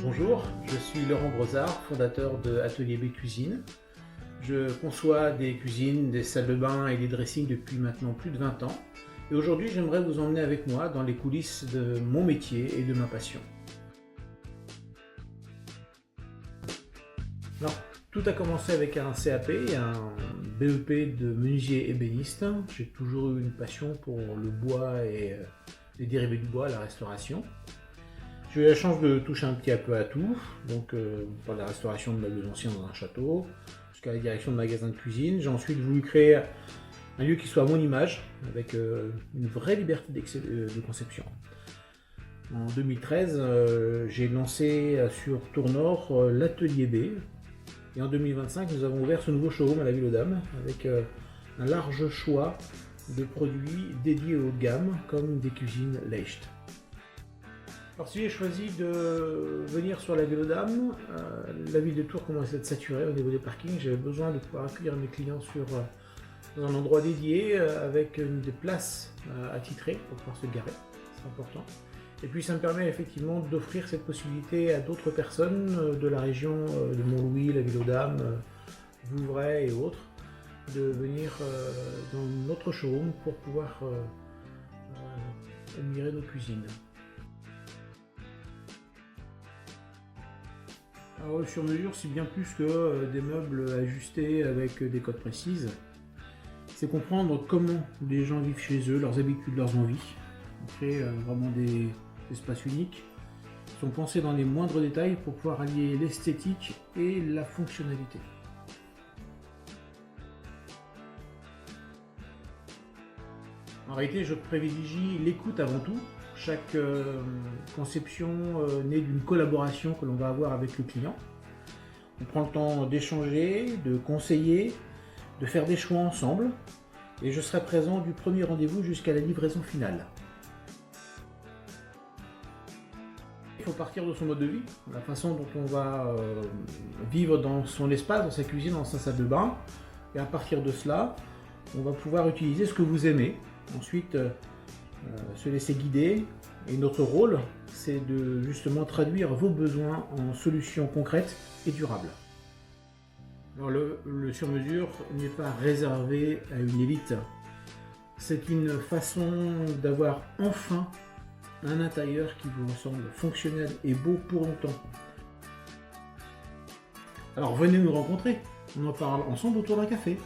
Bonjour, je suis Laurent Brozard, fondateur de Atelier B Cuisine. Je conçois des cuisines, des salles de bain et des dressings depuis maintenant plus de 20 ans. Et aujourd'hui, j'aimerais vous emmener avec moi dans les coulisses de mon métier et de ma passion. Alors, tout a commencé avec un CAP, un BEP de menuisier ébéniste. J'ai toujours eu une passion pour le bois et les dérivés du bois, la restauration. J'ai eu la chance de toucher un petit peu à tout, donc par la restauration de meubles anciens dans un château, jusqu'à la direction de magasins de cuisine. J'ai ensuite voulu créer un lieu qui soit à mon image, avec une vraie liberté de conception. En 2013, j'ai lancé sur Tournord l'Atelier B, et en 2025, nous avons ouvert ce nouveau showroom à la Ville aux Dames, avec un large choix de produits dédiés au haut de gamme, comme des cuisines Leicht. Alors si j'ai choisi de venir sur la Ville aux Dames, la ville de Tours commençait à être saturée au niveau des parkings. J'avais besoin de pouvoir accueillir mes clients dans un endroit dédié avec des places attitrées pour pouvoir se garer, c'est important. Et puis ça me permet effectivement d'offrir cette possibilité à d'autres personnes de la région de Montlouis, la Ville aux Dames, Vouvray et autres, de venir dans notre showroom pour pouvoir admirer nos cuisines. Alors, le sur-mesure, c'est bien plus que des meubles ajustés avec des codes précises. C'est comprendre comment les gens vivent chez eux, leurs habitudes, leurs envies. On crée vraiment des espaces uniques. Ils sont pensés dans les moindres détails pour pouvoir allier l'esthétique et la fonctionnalité. En réalité, je privilégie l'écoute avant tout. Chaque conception naît d'une collaboration que l'on va avoir avec le client. On prend le temps d'échanger, de conseiller, de faire des choix ensemble, et je serai présent du premier rendez-vous jusqu'à la livraison finale. Il faut partir de son mode de vie, la façon dont on va vivre dans son espace, dans sa cuisine, dans sa salle de bain, et à partir de cela, on va pouvoir utiliser ce que vous aimez. Ensuite, se laisser guider, et notre rôle c'est de justement traduire vos besoins en solutions concrètes et durables. Alors le sur-mesure n'est pas réservé à une élite, c'est une façon d'avoir enfin un intérieur qui vous semble fonctionnel et beau pour longtemps. Alors venez nous rencontrer, on en parle ensemble autour d'un café.